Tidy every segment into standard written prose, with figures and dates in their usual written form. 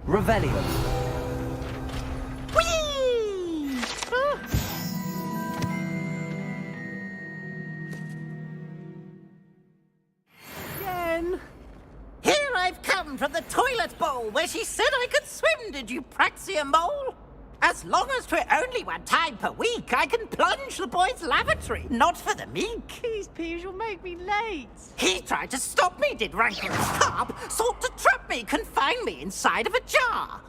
Revelio. Whee! Ah. Again. Here I've come from the toilet bowl where she said I could swim, did you Praxia mole? As long as 'twere only one time per week, I can plunge the boy's lavatory, not for the meek. Please, Peeves, you'll make me late. He tried to stop me, did rancorous carp, sought to trap me, confine me inside of a jar.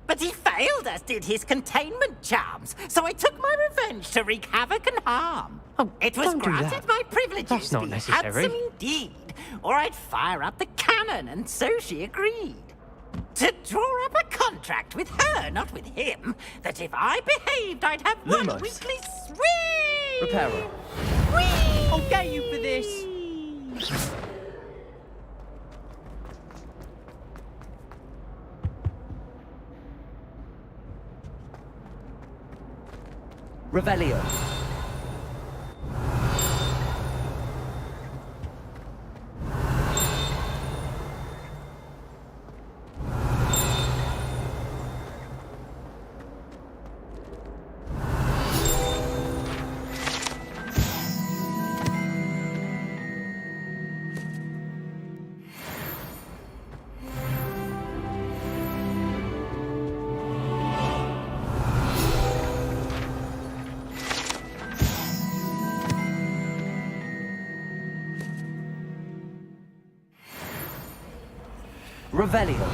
But he failed, as did his containment charms, so I took my revenge to wreak havoc and harm. Oh, it was don't do granted that. my privileges, That's not be necessary. handsome indeed, or I'd fire up the cannon, and so she agreed. To draw up a contract with her, not with him, that if I behaved, I'd have one Lumos. weekly swing! Reparo. Whee! I'll get you for this. Revelio. Revelio.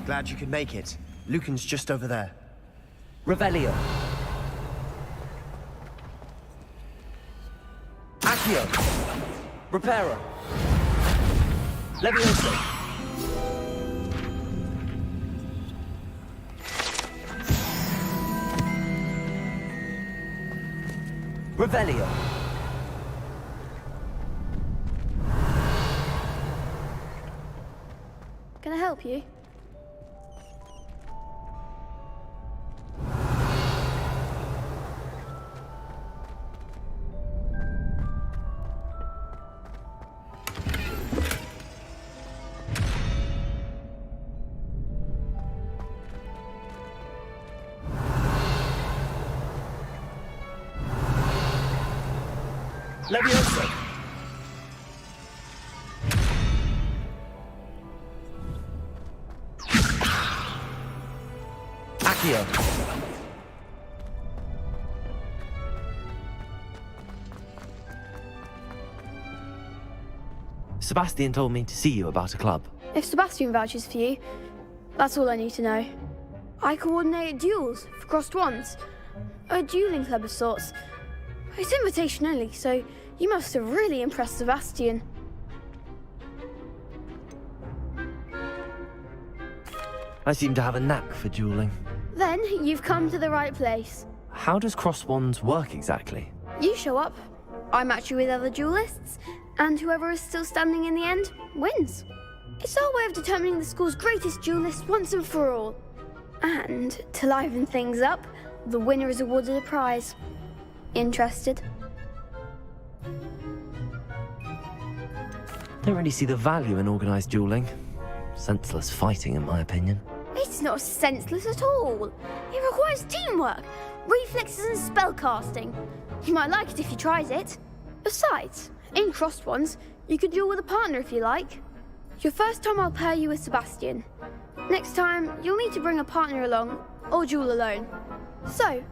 Glad you could make it. Lucan's just over there. Revelio. Accio. Reparo. Levioso. Revelio. Can I help you? Levioso. Accio. Sebastian told me to see you about a club. If Sebastian vouches for you, that's all I need to know. I coordinate duels for crossed wands. A dueling club of sorts. It's invitation only, so you must have really impressed Sebastian. I seem to have a knack for dueling. Then you've come to the right place. How does cross wands work exactly? You show up, I match you with other duelists, and whoever is still standing in the end wins. It's our way of determining the school's greatest duelist once and for all. And to liven things up, the winner is awarded a prize. Interested? Don't really see the value in organised dueling. Senseless fighting, in my opinion. It's not senseless at all. It requires teamwork, reflexes and spellcasting. You might like it if you tried it. Besides, in crossed ones, you could duel with a partner if you like. Your first time I'll pair you with Sebastian. Next time, you'll need to bring a partner along, or duel alone. So,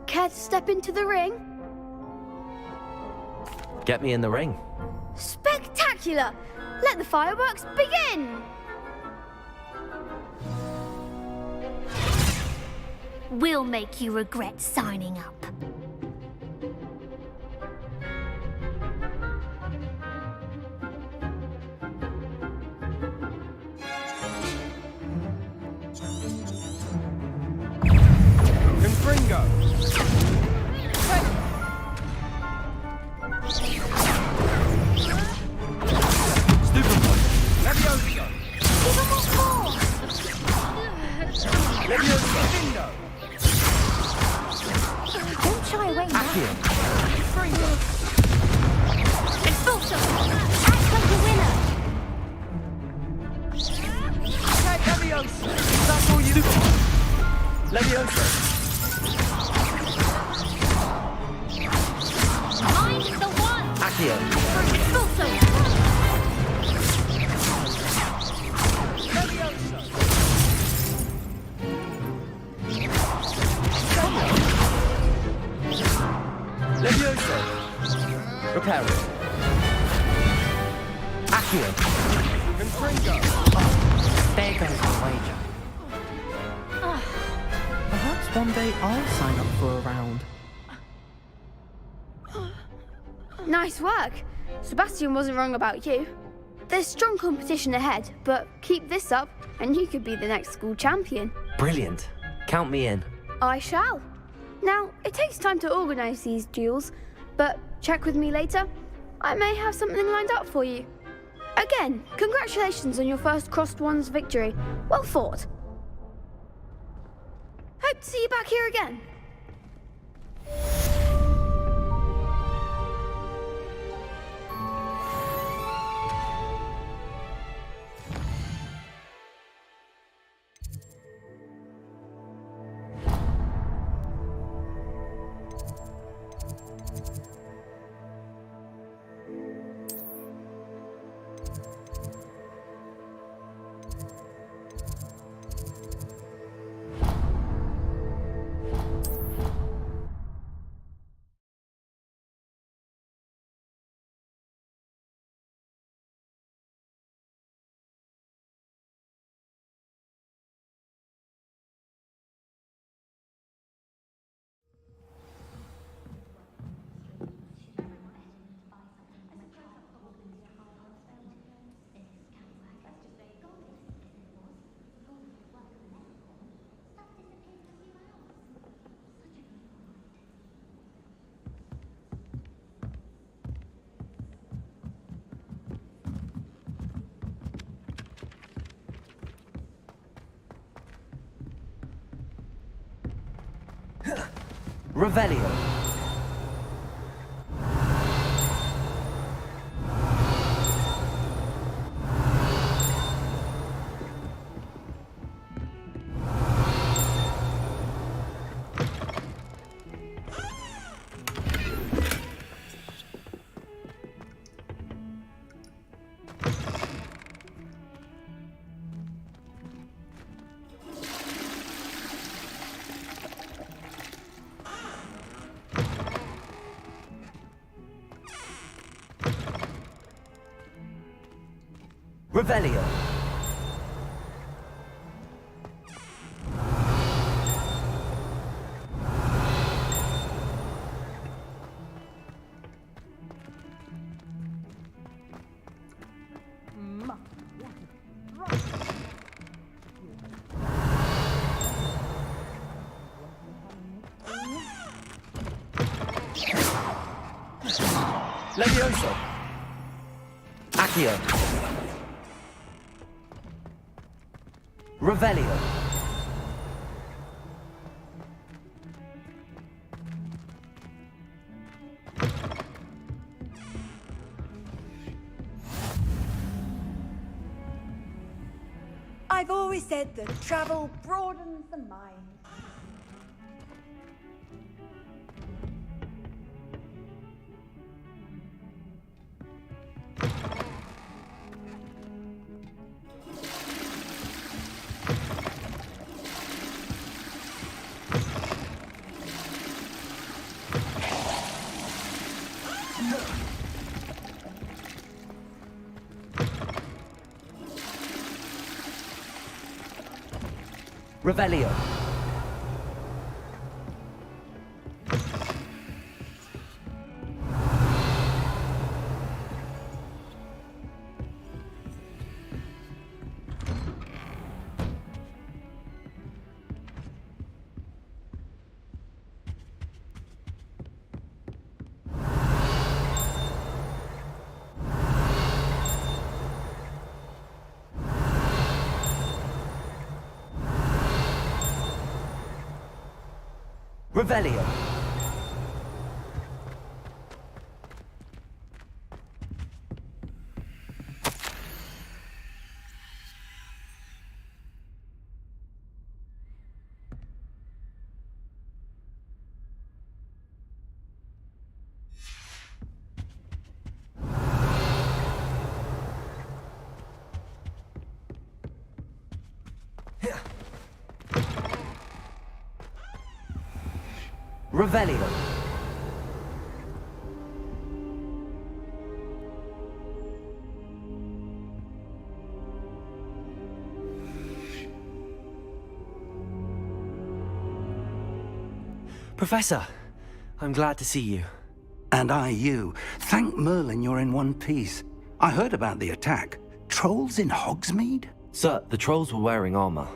care to step into the ring? Get me in the ring. Spectacular! Let the fireworks begin! We'll make you regret signing up. Confringo! Stupefy! Levioso! Give them more force! Levioso! Lindo! Don't shy away now. Accio. Confringo! Expulso! Act like a winner! Levioso! That's all you got! Levioso! Mind the one! Accio. Expulso! Levioso! Levioso! Reparo. Accio. Confringo! There goes the wager. Perhaps one day I'll sign up for a round. Nice work. Sebastian wasn't wrong about you. There's strong competition ahead, but keep this up and you could be the next school champion. Brilliant. Count me in. I shall. Now, it takes time to organise these duels, but check with me later. I may have something lined up for you. Again, congratulations on your first crossed ones victory. Well fought. Hope to see you back here again. Revelio. Revelio. Levioso. Accio. Revelio. I've always said that travel broadens the mind. Revelio. Revelio. Revelio. Professor, I'm glad to see you. And I you. Thank Merlin you're in one piece. I heard about the attack. Trolls in Hogsmeade? Sir, the trolls were wearing armor.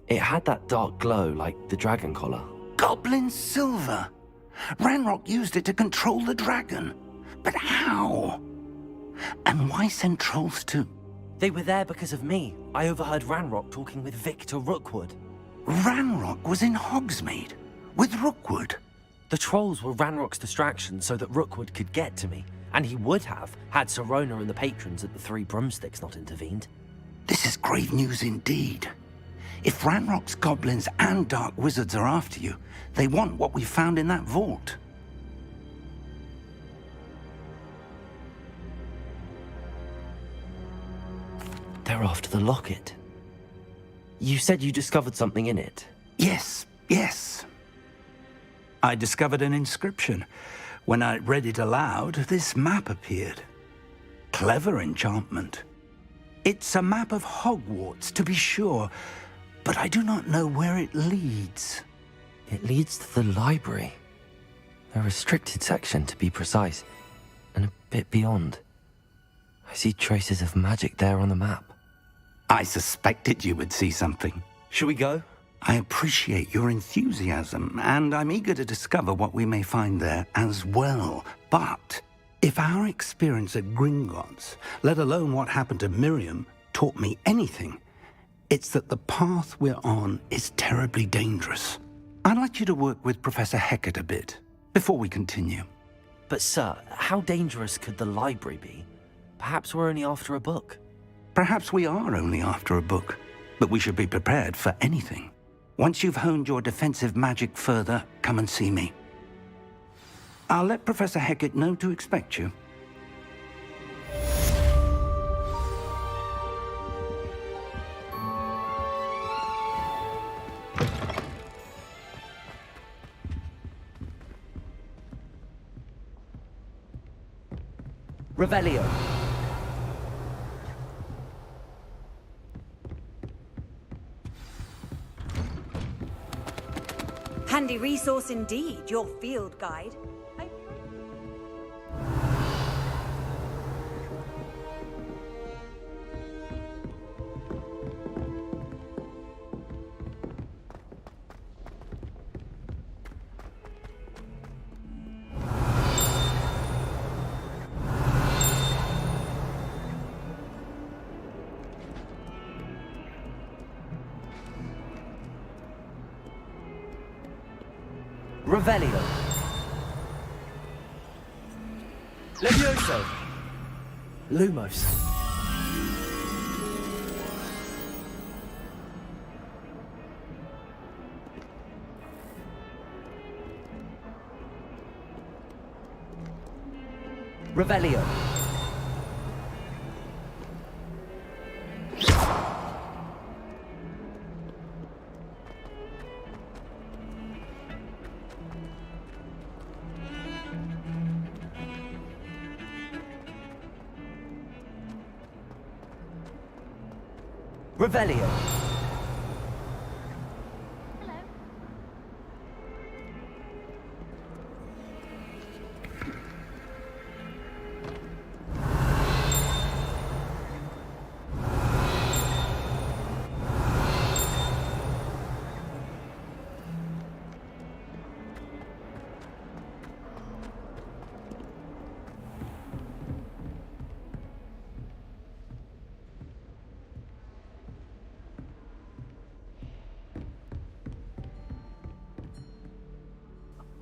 It had that dark glow like the dragon collar. Goblin silver. Ranrock used it to control the dragon. But how? And why send trolls too? They were there because of me. I overheard Ranrock talking with Victor Rookwood. Ranrock was in Hogsmeade with Rookwood. The trolls were Ranrock's distraction so that Rookwood could get to me. And he would have, had Sirona and the patrons at the Three Broomsticks not intervened. This is grave news indeed. If Ranrock's goblins and dark wizards are after you, they want what we found in that vault. They're after the locket. You said you discovered something in it. Yes. I discovered an inscription. When I read it aloud, this map appeared. Clever enchantment. It's a map of Hogwarts, to be sure, but I do not know where it leads. It leads to the library. A restricted section, to be precise, and a bit beyond. I see traces of magic there on the map. I suspected you would see something. Shall we go? I appreciate your enthusiasm, and I'm eager to discover what we may find there as well. But if our experience at Gringotts, let alone what happened to Miriam, taught me anything, it's that the path we're on is terribly dangerous. I'd like you to work with Professor Hecat a bit before we continue. But sir, how dangerous could the library be? Perhaps we're only after a book. Perhaps we are only after a book, but we should be prepared for anything. Once you've honed your defensive magic further, come and see me. I'll let Professor Hecat know to expect you. Revelio. Handy resource indeed, your field guide. Revelio. Levioso. Lumos. Revelio. Revelio.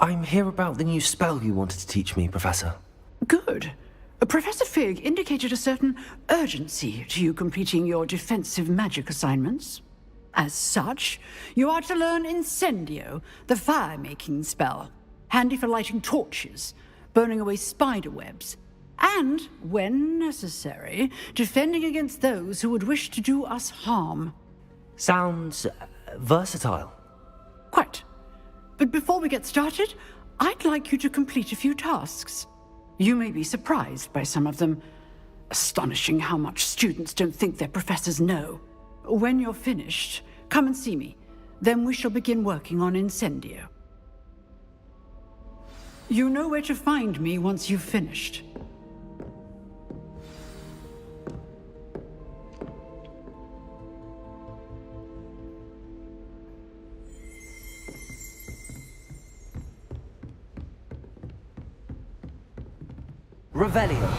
I'm here about the new spell you wanted to teach me, Professor. Good. Professor Fig indicated a certain urgency to you completing your defensive magic assignments. As such, you are to learn Incendio, the fire-making spell, handy for lighting torches, burning away spider webs, and, when necessary, defending against those who would wish to do us harm. Sounds versatile. Quite. But before we get started, I'd like you to complete a few tasks. You may be surprised by some of them. Astonishing how much students don't think their professors know. When you're finished, come and see me. Then we shall begin working on Incendio. You know where to find me once you've finished. Revelio.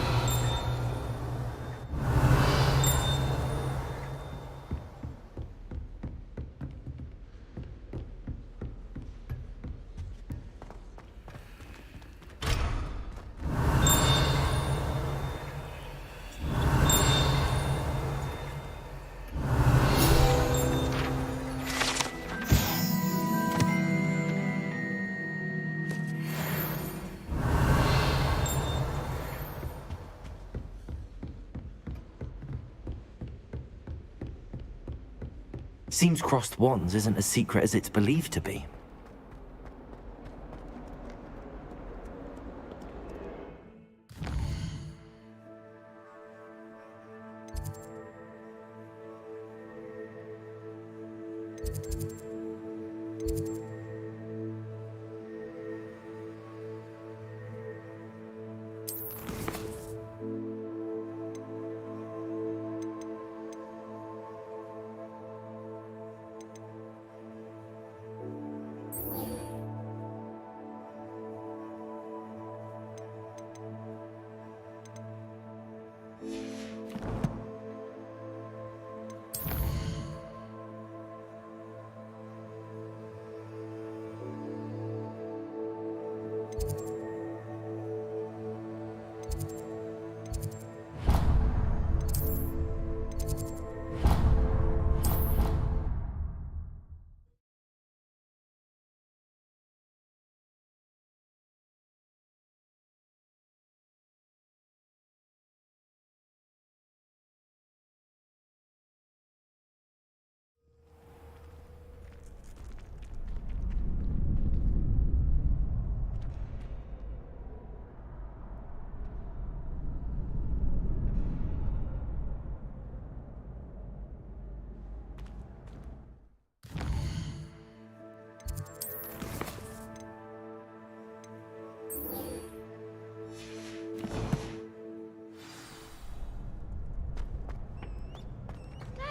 Seems crossed wands isn't as secret as it's believed to be.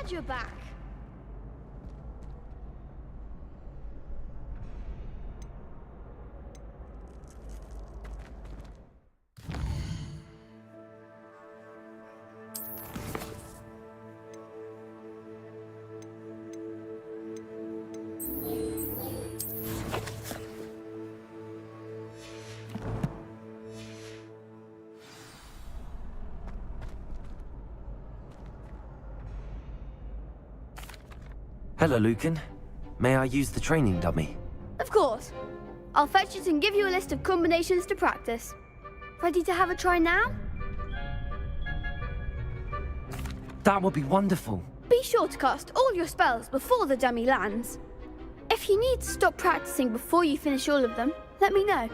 Glad you're back. Hello, Lucan. May I use the training dummy? Of course. I'll fetch it and give you a list of combinations to practice. Ready to have a try now? That would be wonderful. Be sure to cast all your spells before the dummy lands. If you need to stop practicing before you finish all of them, let me know.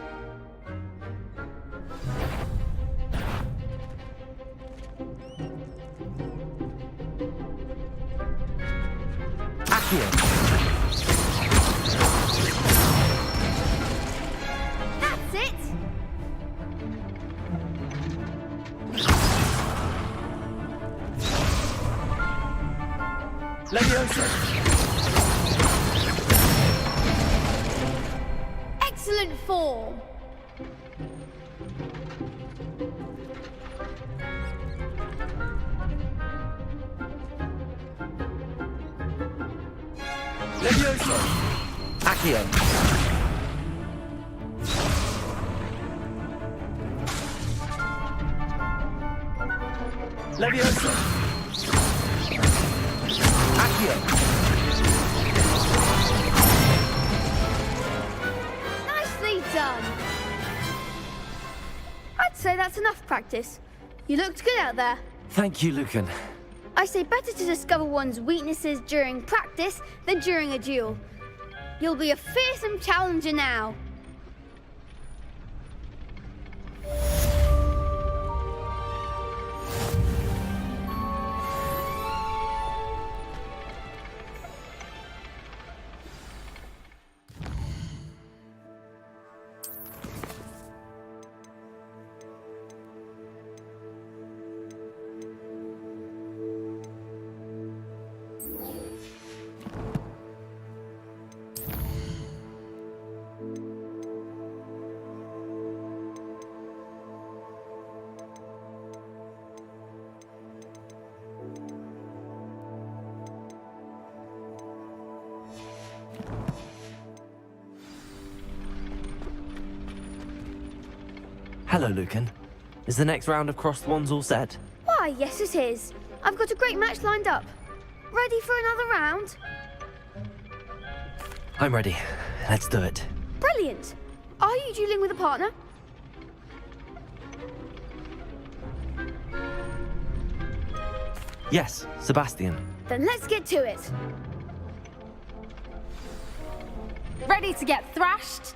Accio. That's it! Leviosa! Excellent form! Leviosa! Accio. Leviosa! Accio. Nicely done! I'd say that's enough practice. You looked good out there. Thank you, Lucan. I say better to discover one's weaknesses during practice than during a duel. You'll be a fearsome challenger now. Hello, Lucan. Is the next round of crossed wands all set? Why, yes it is. I've got a great match lined up. Ready for another round? I'm ready. Let's do it. Brilliant. Are you dueling with a partner? Yes, Sebastian. Then let's get to it. Ready to get thrashed?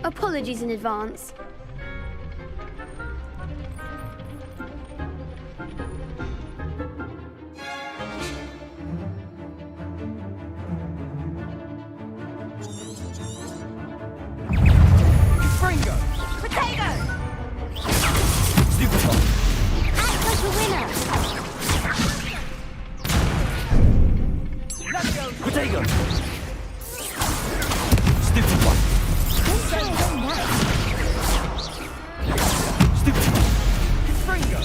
Apologies in advance. Fringo! Potato! Stupefy! Act like a winner! Potato! Stupefy! Stupefy! Fringo!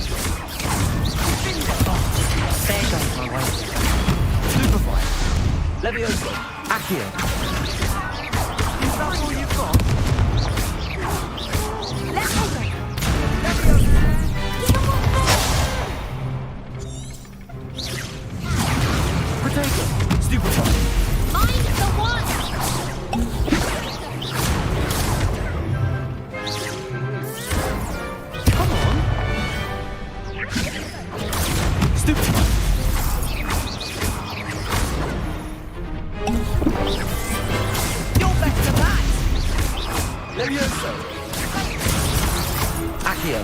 There goes my way. Stupefy! Leviosa! Accio. Is that all you've got? Let's take it! Potato! Stupefy! Mind the water! Come on! Stupefy! You're better than that! Leviosa! Accio.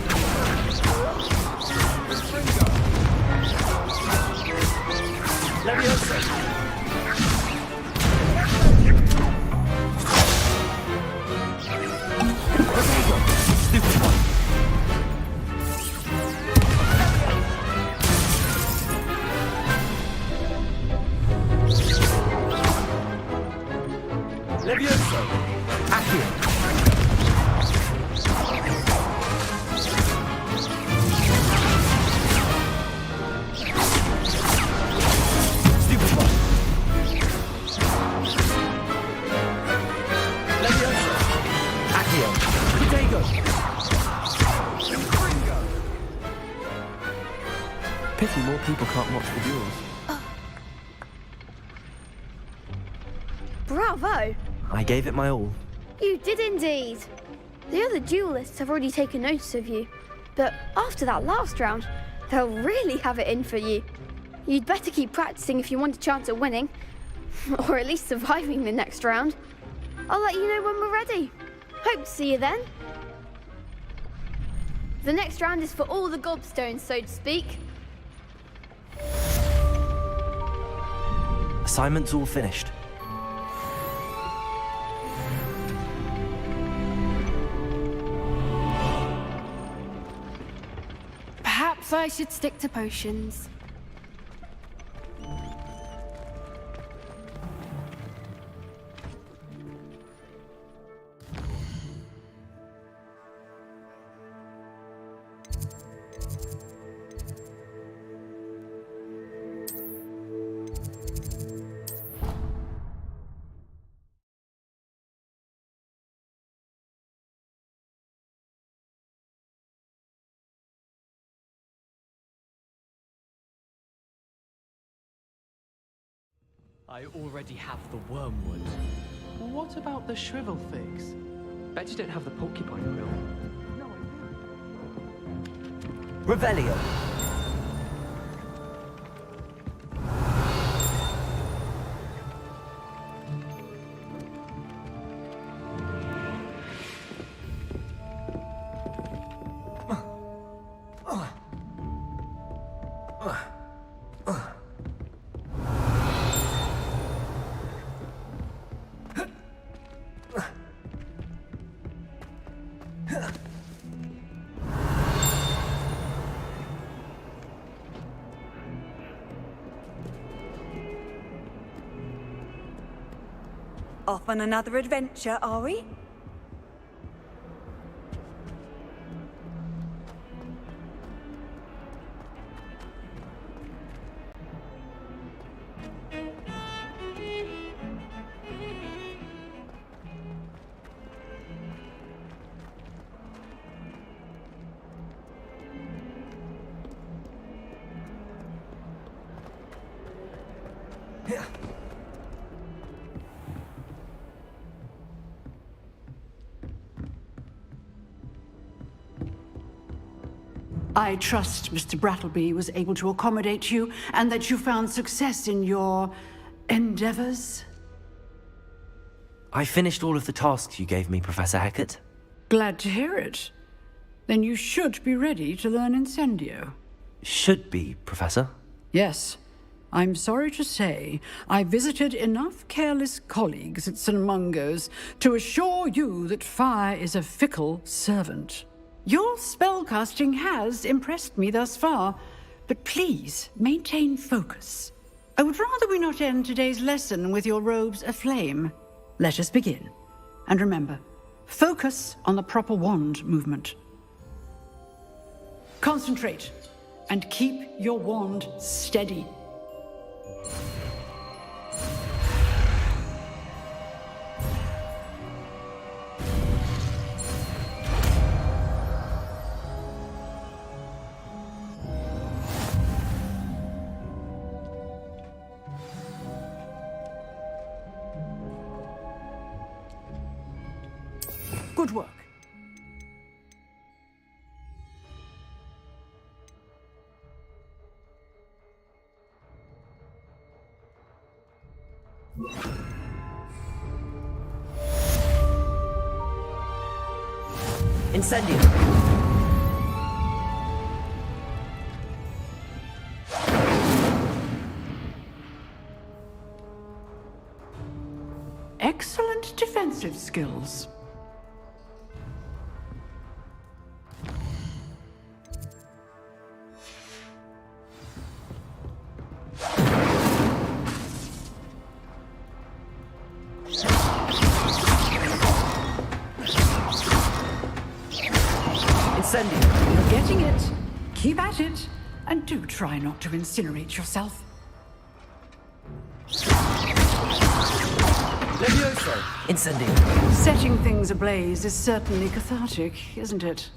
Leviosa! Potato! Stupefy! Leviosa! Accio. Stupefy! Leviosa! Accio. Potato! Pity more people can't watch the duels. Bravo! I gave it my all. You did indeed. The other duelists have already taken notice of you, but after that last round, they'll really have it in for you. You'd better keep practicing if you want a chance at winning, or at least surviving the next round. I'll let you know when we're ready. Hope to see you then. The next round is for all the gobstones, so to speak. Assignment's all finished. Perhaps I should stick to potions. I already have the wormwood. What about the shrivel figs? Bet you don't have the porcupine quill. Revelio. Off on another adventure, are we? I trust Mr. Brattleby was able to accommodate you and that you found success in your endeavors. I finished all of the tasks you gave me, Professor Hecat. Glad to hear it. Then you should be ready to learn Incendio. Should be, Professor. Yes. I'm sorry to say, I visited enough careless colleagues at St. Mungo's to assure you that fire is a fickle servant. Your spellcasting has impressed me thus far, but please maintain focus. I would rather we not end today's lesson with your robes aflame. Let us begin. And remember, focus on the proper wand movement. Concentrate, and keep your wand steady. Good work. Incendio. Excellent defensive skills. You're getting it. Keep at it. And do try not to incinerate yourself. Levioso. Incendio. Setting things ablaze is certainly cathartic, isn't it?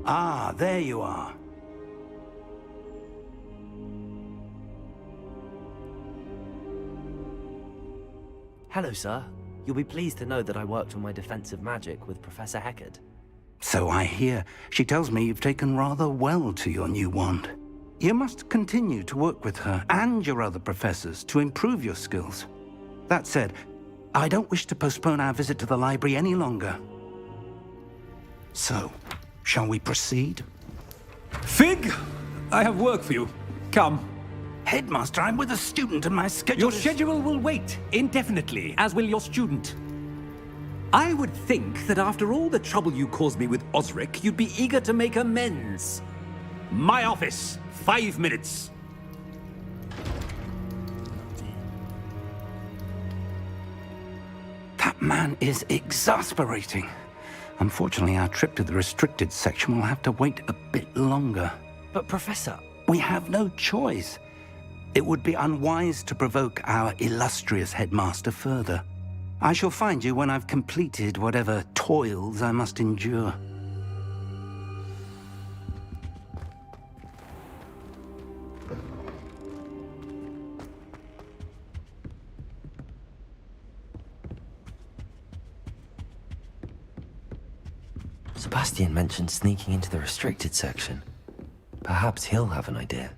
Ah, there you are. Hello, sir. You'll be pleased to know that I worked on my defensive magic with Professor Heckard. So I hear. She tells me you've taken rather well to your new wand. You must continue to work with her and your other professors to improve your skills. That said, I don't wish to postpone our visit to the library any longer. So, shall we proceed? Fig, I have work for you. Come. Headmaster, I'm with a student and my schedule Your is... schedule will wait indefinitely, as will your student. I would think that after all the trouble you caused me with Osric, you'd be eager to make amends. My office, 5 minutes. That man is exasperating. Unfortunately, our trip to the restricted section will have to wait a bit longer. But, Professor... We have no choice. It would be unwise to provoke our illustrious headmaster further. I shall find you when I've completed whatever toils I must endure. Sebastian mentioned sneaking into the restricted section. Perhaps he'll have an idea.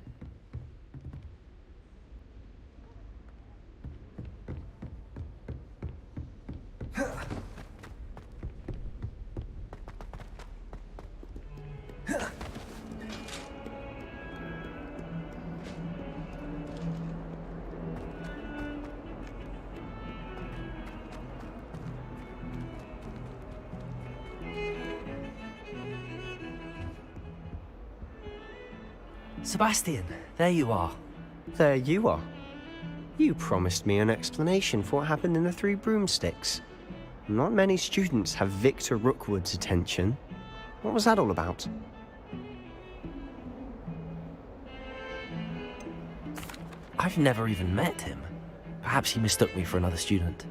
Sebastian, there you are. There you are. You promised me an explanation for what happened in the Three Broomsticks. Not many students have Victor Rookwood's attention. What was that all about? I've never even met him. Perhaps he mistook me for another student.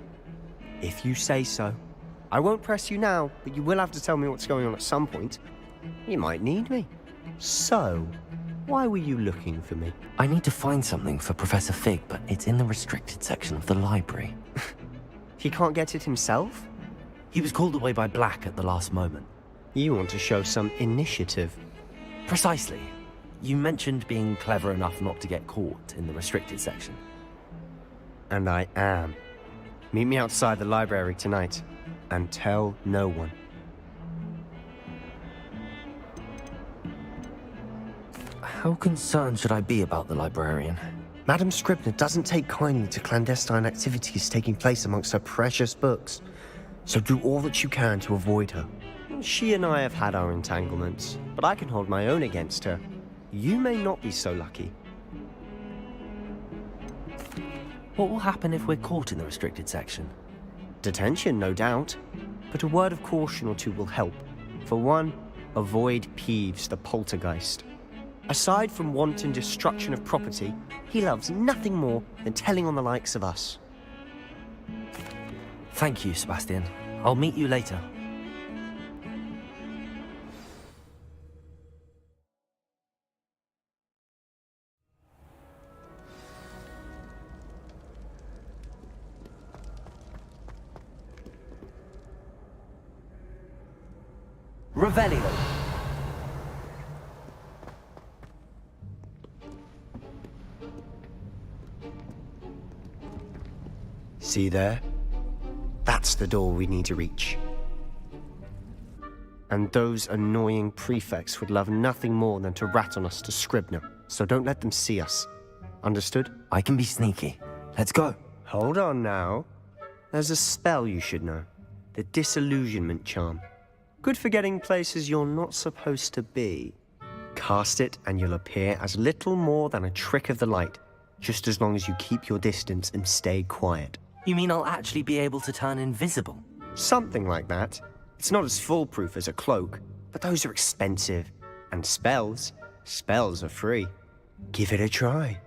If you say so. I won't press you now, but you will have to tell me what's going on at some point. You might need me. So, why were you looking for me? I need to find something for Professor Fig, but it's in the restricted section of the library. He can't get it himself? He was called away by Black at the last moment. You want to show some initiative. Precisely. You mentioned being clever enough not to get caught in the restricted section. And I am. Meet me outside the library tonight, and tell no one. How concerned should I be about the librarian? Madam Scribner doesn't take kindly to clandestine activities taking place amongst her precious books, so do all that you can to avoid her. She and I have had our entanglements, but I can hold my own against her. You may not be so lucky. What will happen if we're caught in the restricted section? Detention, no doubt, but a word of caution or two will help. For one, avoid Peeves, the poltergeist. Aside from wanton destruction of property, he loves nothing more than telling on the likes of us. Thank you, Sebastian. I'll meet you later. Revelio. See there? That's the door we need to reach. And those annoying prefects would love nothing more than to rat on us to Scribner, so don't let them see us. Understood? I can be sneaky. Let's go. Hold on now. There's a spell you should know. the disillusionment charm. Good for getting places you're not supposed to be. Cast it and you'll appear as little more than a trick of the light, just as long as you keep your distance and stay quiet. You mean I'll actually be able to turn invisible? Something like that. It's not as foolproof as a cloak, but those are expensive. And spells are free. Give it a try.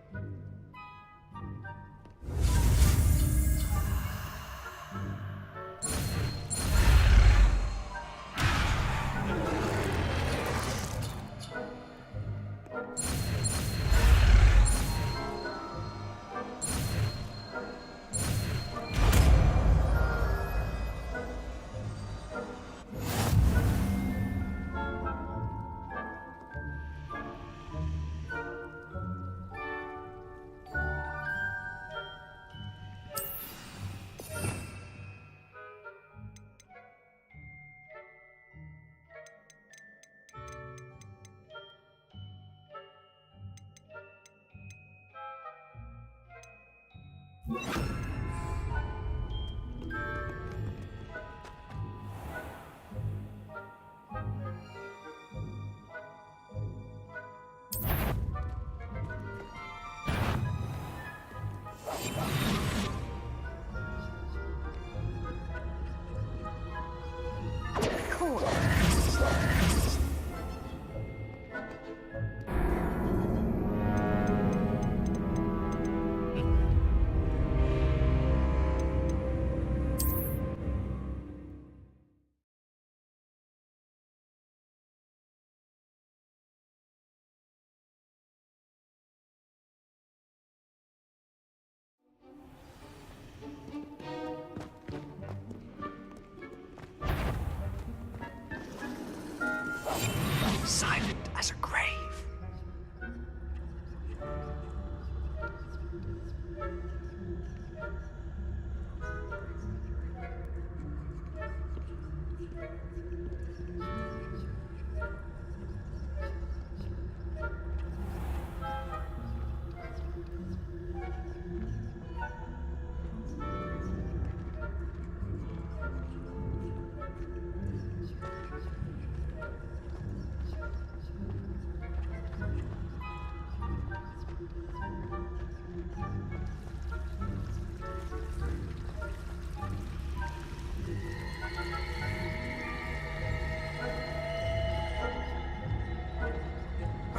Silent as a grave.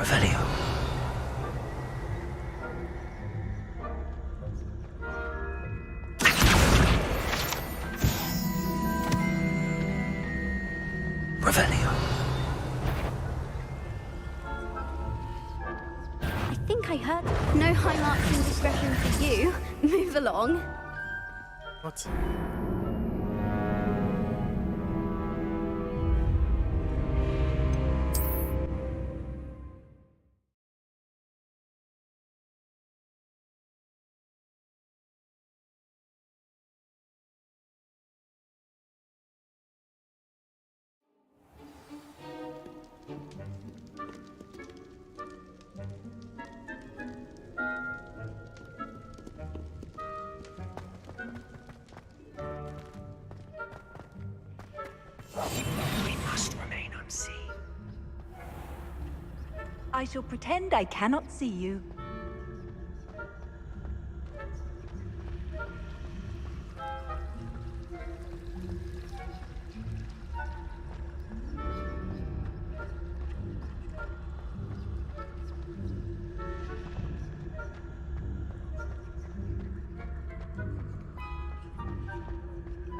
Revelio. Revelio. I think I heard. No high marks in discretion for you. Move along. What? We must remain unseen. I shall pretend I cannot see you.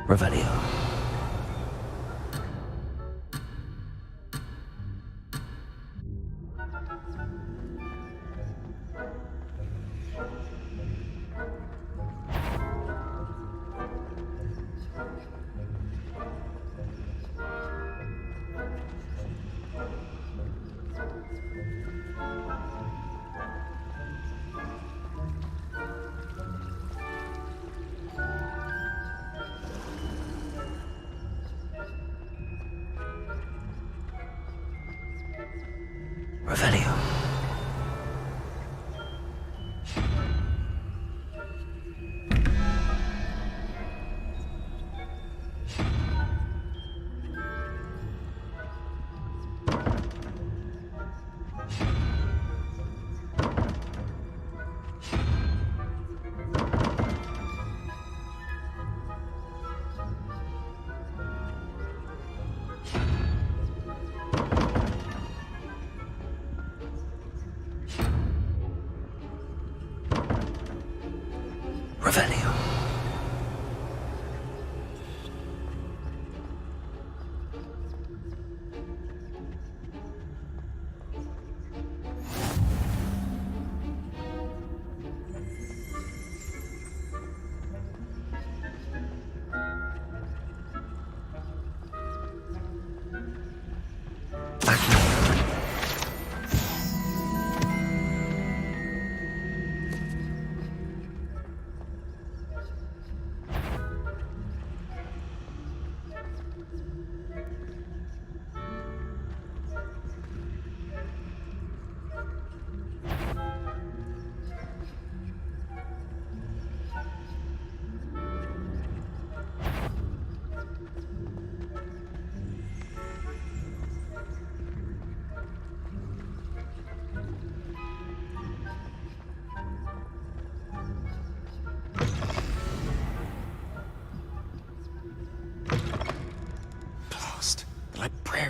Revelio.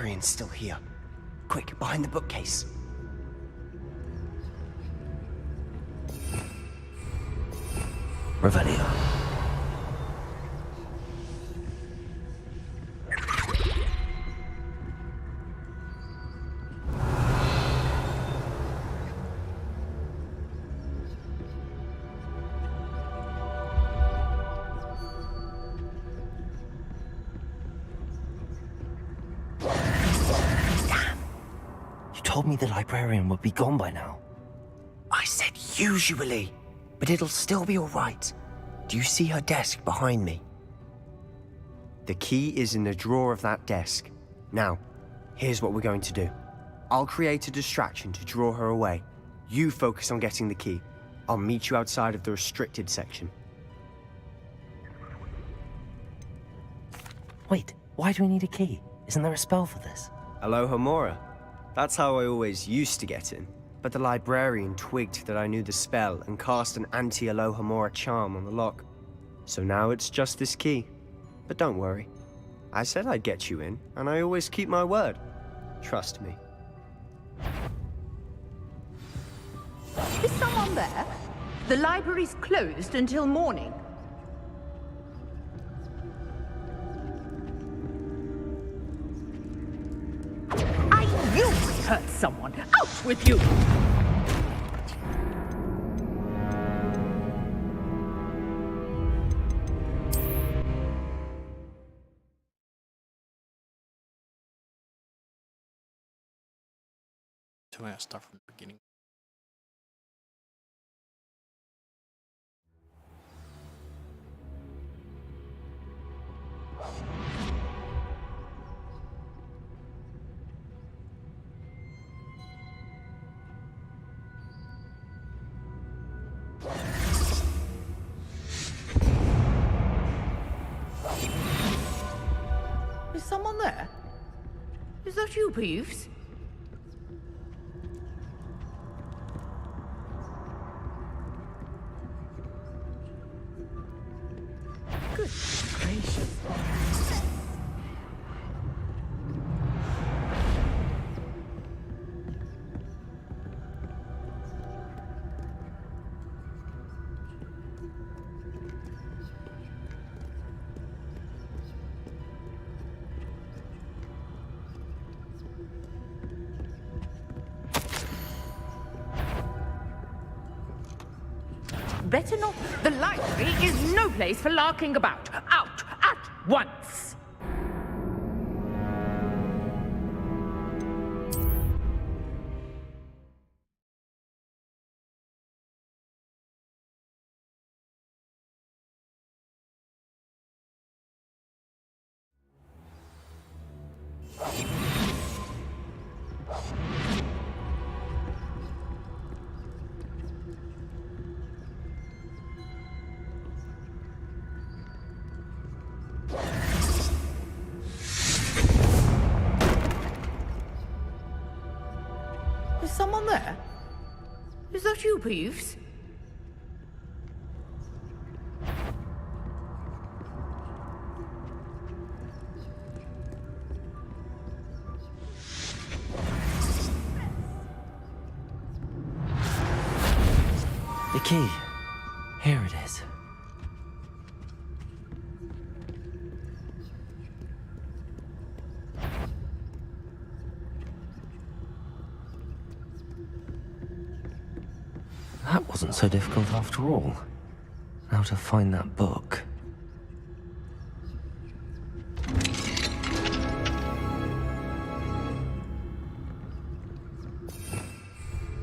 librarian's still here. Quick, behind the bookcase. Revelio. You told me the librarian would be gone by now. I said usually, but it'll still be all right. Do you see her desk behind me? The key is in the drawer of that desk. Now, here's what we're going to do. I'll create a distraction to draw her away. You focus on getting the key. I'll meet you outside of the restricted section. Wait, why do we need a key? Isn't there a spell for this? Alohomora. That's how I always used to get in. But the librarian twigged that I knew the spell and cast an anti-Alohomora charm on the lock. So now it's just this key. But don't worry. I said I'd get you in, and I always keep my word. Trust me. Is someone there? The library's closed until morning. I knew I hurt someone. Out with you! So I start from the beginning. Is someone there? Is that you, Peeves? Good gracious. Better not. The library is no place for larking about. Out at once! Is someone there? Is that you, Peeves? The key. Here it is. That wasn't so difficult after all. Now to find that book.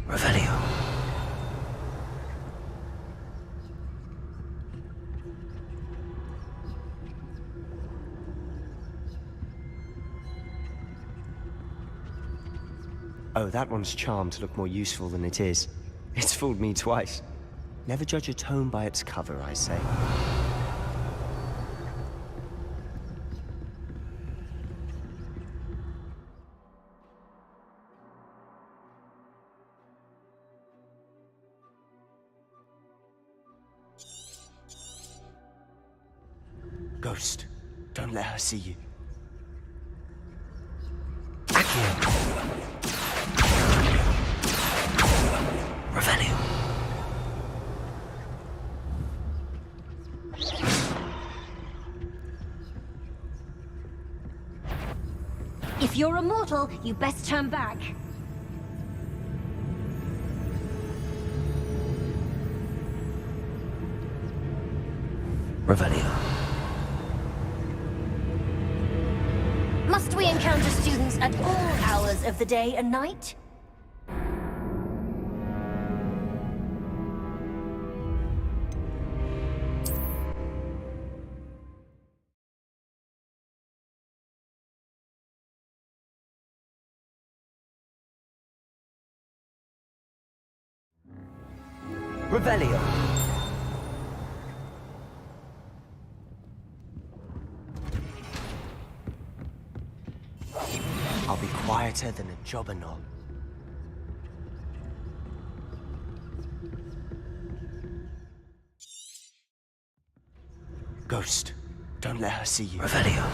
Revelio. Oh, that one's charmed to look more useful than it is. It's fooled me twice. Never judge a tome by its cover, I say. Ghost, don't let her see you. Revelio. If you're immortal, you best turn back. Revelio. Must we encounter students at all hours of the day and night? Revelio. I'll be quieter than a jobberknoll. Ghost, don't let her see you. Revelio.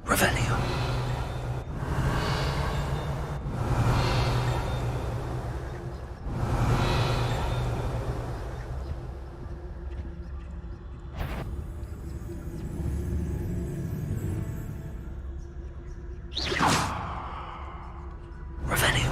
Revelio. Revelio.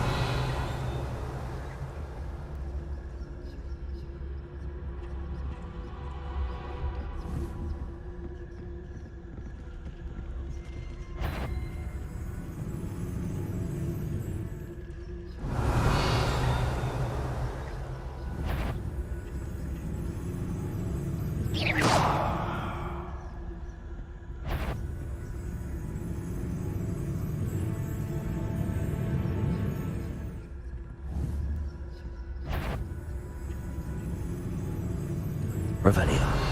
Revelio.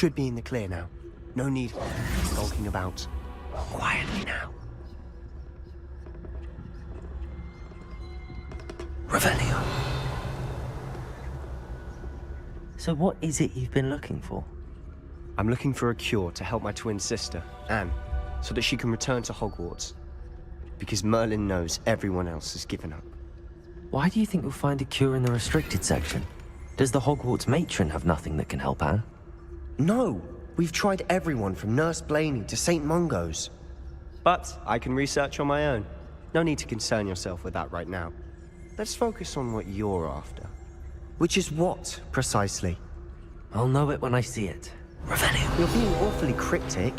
Should be in the clear now. No need skulking about. Quietly now. Revelio. So what is it you've been looking for? I'm looking for a cure to help my twin sister, Anne, so that she can return to Hogwarts. Because Merlin knows everyone else has given up. Why do you think you'll find a cure in the restricted section? Does the Hogwarts matron have nothing that can help Anne? No! We've tried everyone from Nurse Blaney to St. Mungo's. But I can research on my own. No need to concern yourself with that right now. Let's focus on what you're after. Which is what, precisely? I'll know it when I see it. Revelio. You're being awfully cryptic.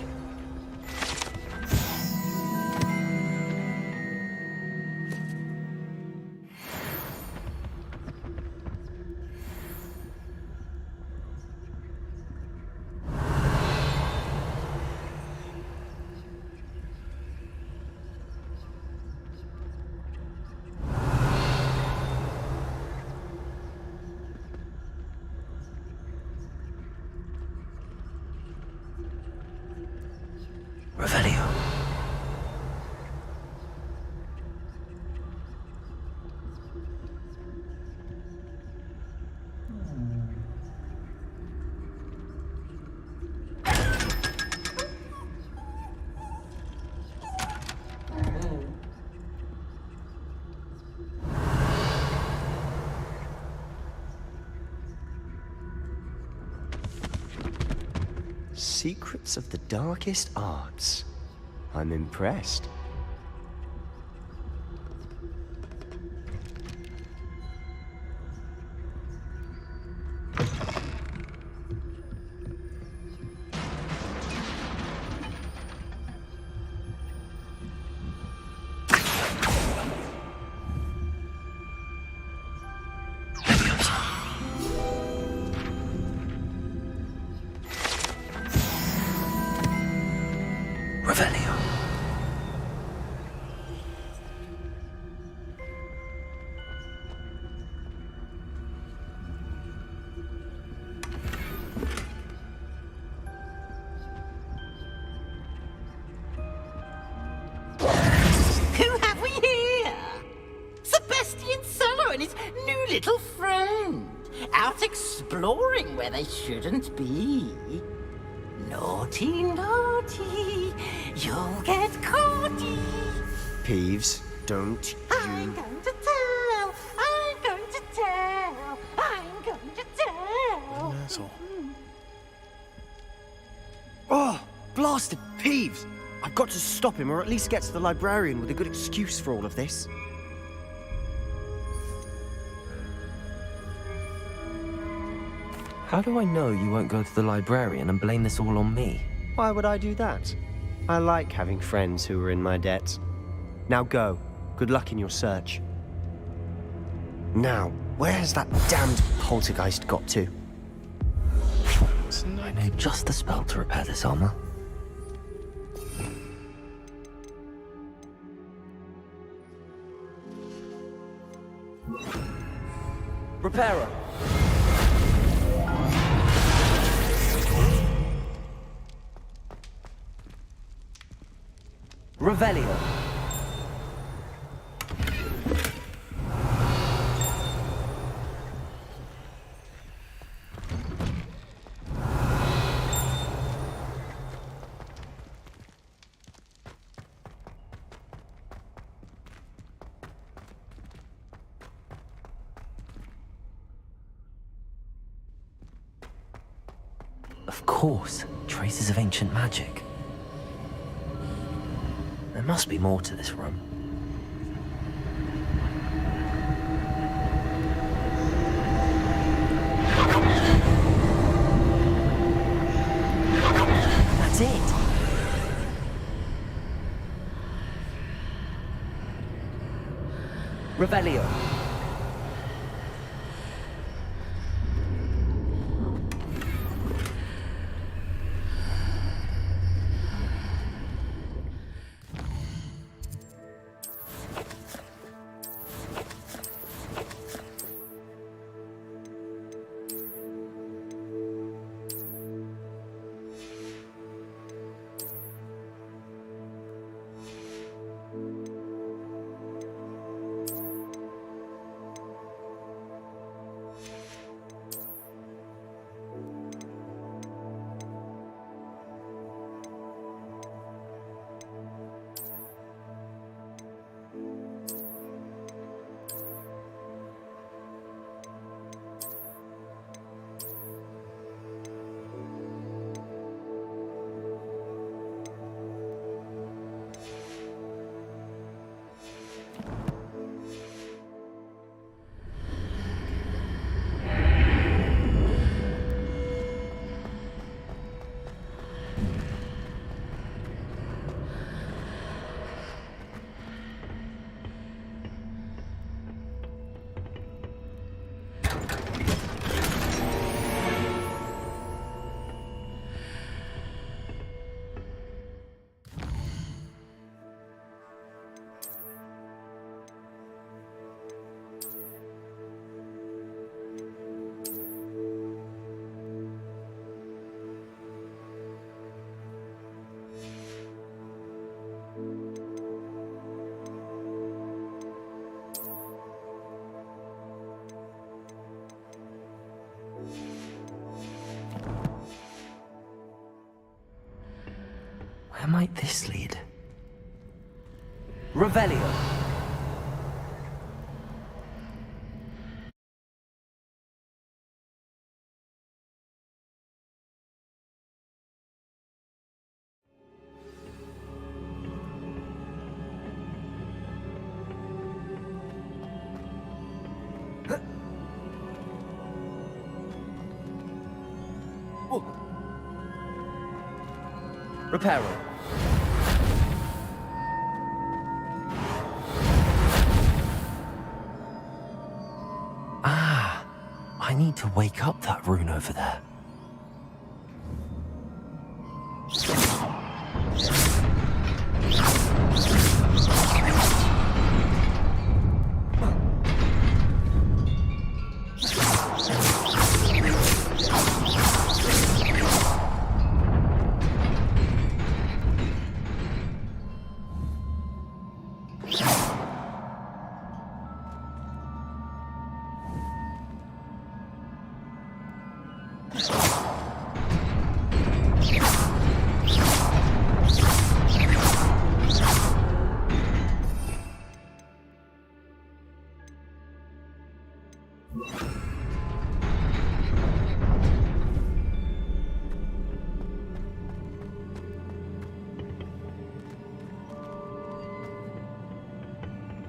secrets of the darkest arts. I'm impressed. Revelio. Who have we here? Sebastian Solo and his new little friend. Out exploring where they shouldn't be. Naughty, naughty, you'll get caughty. Peeves, don't I'm going to tell, I'm going to tell, I'm going to tell. Asshole. Oh, blasted Peeves! I've got to stop him, or at least get to the librarian with a good excuse for all of this. How do I know you won't go to the librarian and blame this all on me? Why would I do that? I like having friends who are in my debt. Now go. Good luck in your search. Now, where has that damned poltergeist got to? I know just the spell to repair this armor. Repairer. Revelio. Of course, traces of ancient magic. There must be more to this room. That's it. Revelio. Where might this lead? Revelio. Repairing. Ah, I need to wake up that rune over there.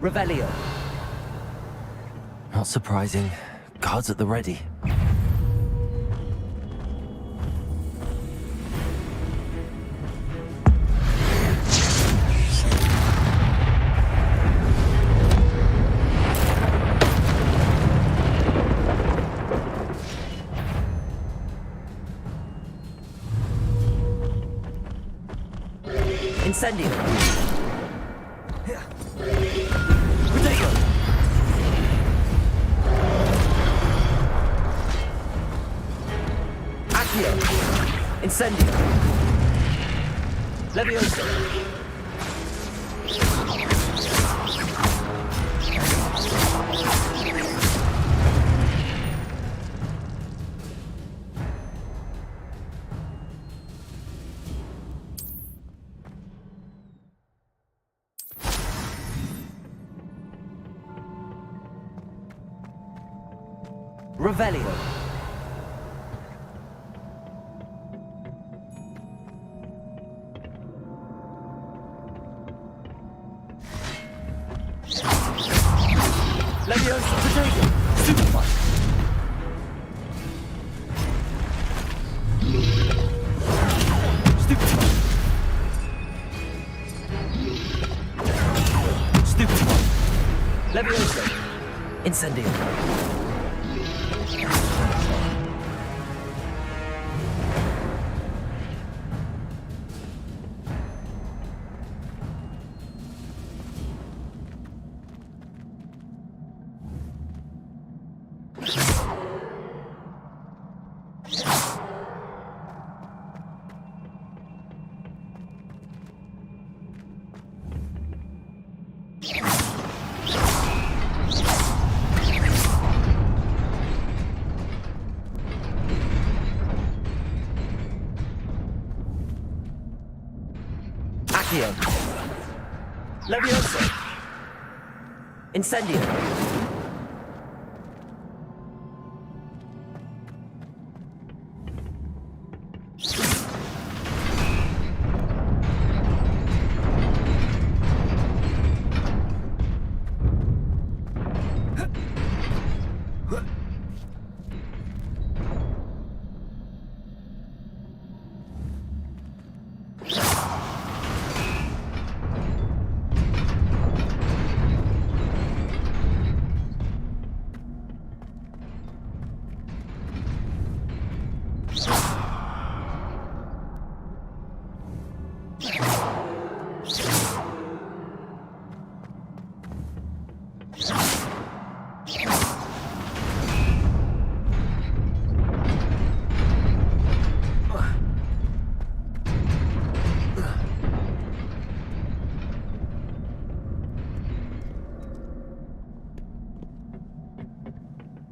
Revelio. Not surprising. Guards at the ready. Incendio. Incendio. Levioso. Revelio. Levioso. Potato. Superfly. Stupefy. Stupefy. Levioso. Incendio. Levioso. Incendio.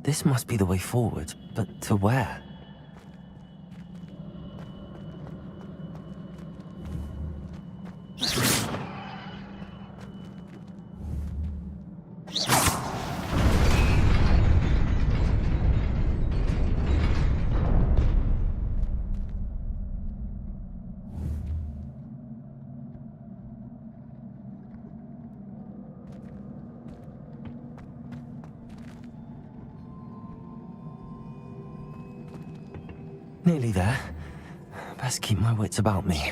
This must be the way forward, but to where? Nearly there. Best keep my wits about me.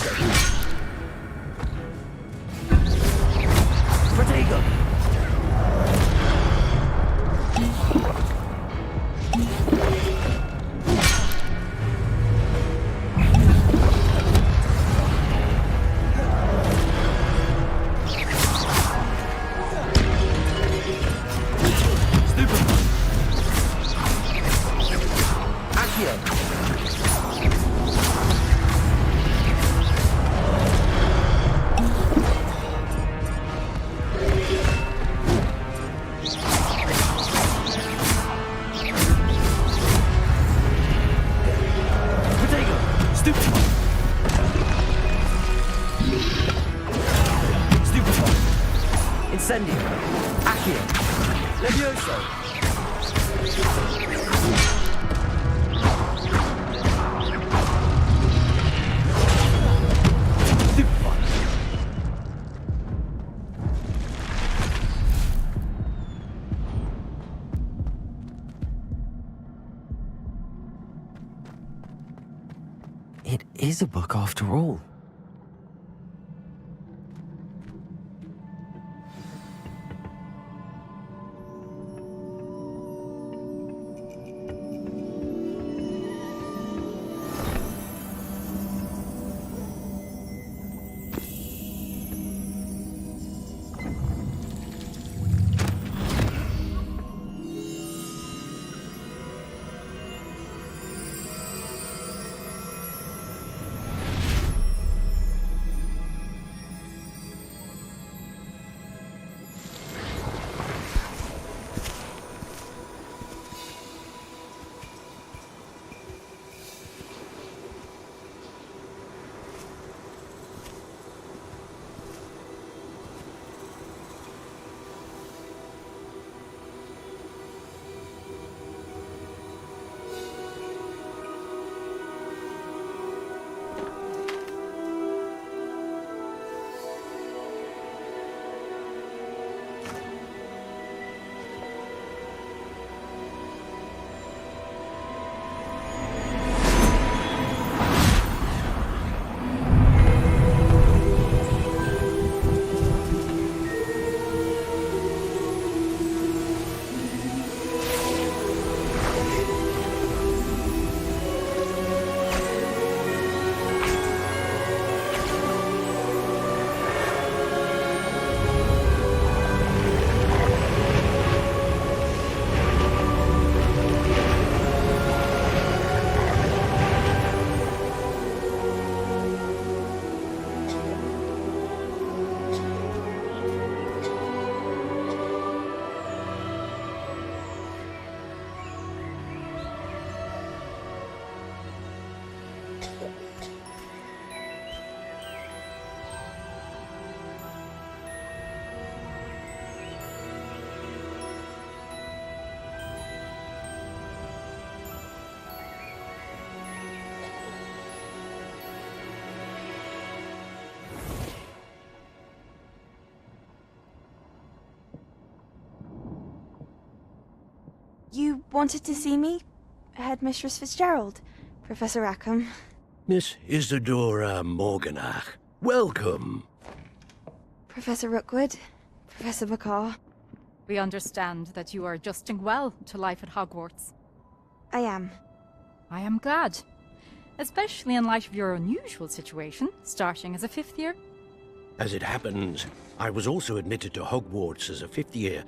Levioso! Protego! Incendio! Accio! Levioso! It is a book after all. You wanted to see me? Headmistress Fitzgerald, Professor Rackham. Miss Isadora Morganach, welcome. Professor Rookwood, Professor McCaw. We understand that you are adjusting well to life at Hogwarts. I am. I am glad. Especially in light of your unusual situation, starting as a 5th year. As it happens, I was also admitted to Hogwarts as a 5th year.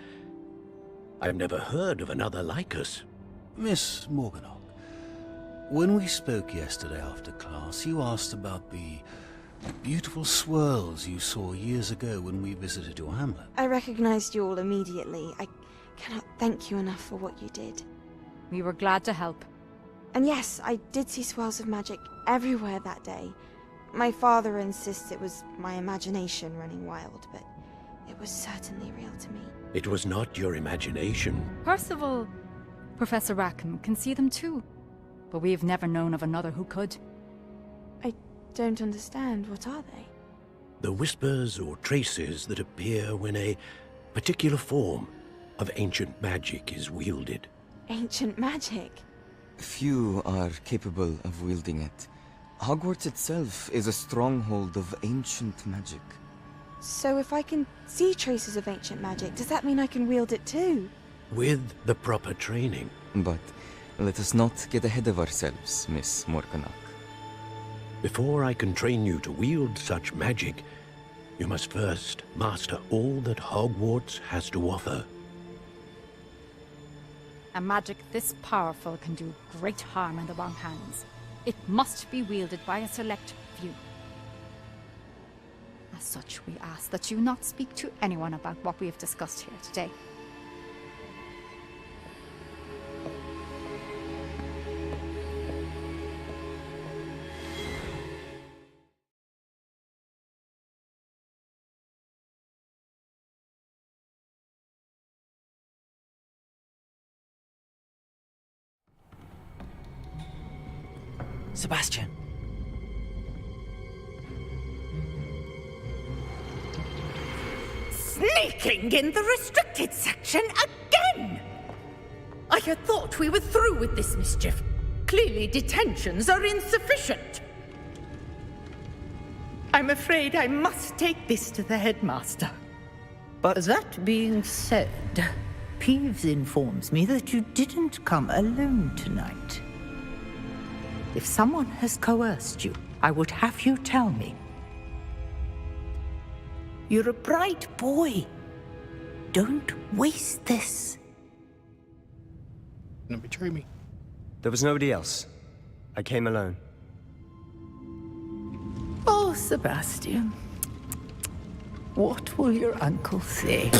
I've never heard of another like us. Miss Morganach, when we spoke yesterday after class, you asked about the beautiful swirls you saw years ago when we visited your hamlet. I recognized you all immediately. I cannot thank you enough for what you did. We were glad to help. And yes, I did see swirls of magic everywhere that day. My father insists it was my imagination running wild, but it was certainly real to me. It was not your imagination. Percival, Professor Rackham can see them too. But we've never known of another who could. I don't understand. What are they? The whispers or traces that appear when a particular form of ancient magic is wielded. Ancient magic? Few are capable of wielding it. Hogwarts itself is a stronghold of ancient magic. So if I can see traces of ancient magic, does that mean I can wield it too? With the proper training. But let us not get ahead of ourselves, Miss Morganach. Before I can train you to wield such magic, you must first master all that Hogwarts has to offer. A magic this powerful can do great harm in the wrong hands. It must be wielded by a select few. As such, we ask that you not speak to anyone about what we have discussed here today. Sebastian. Sneaking in the restricted section again! I had thought we were through with this mischief. Clearly detentions are insufficient. I'm afraid I must take this to the headmaster. But that being said, Peeves informs me that you didn't come alone tonight. If someone has coerced you, I would have you tell me. You're a bright boy. Don't waste this. Don't betray me. There was nobody else. I came alone. Oh, Sebastian. What will your uncle say?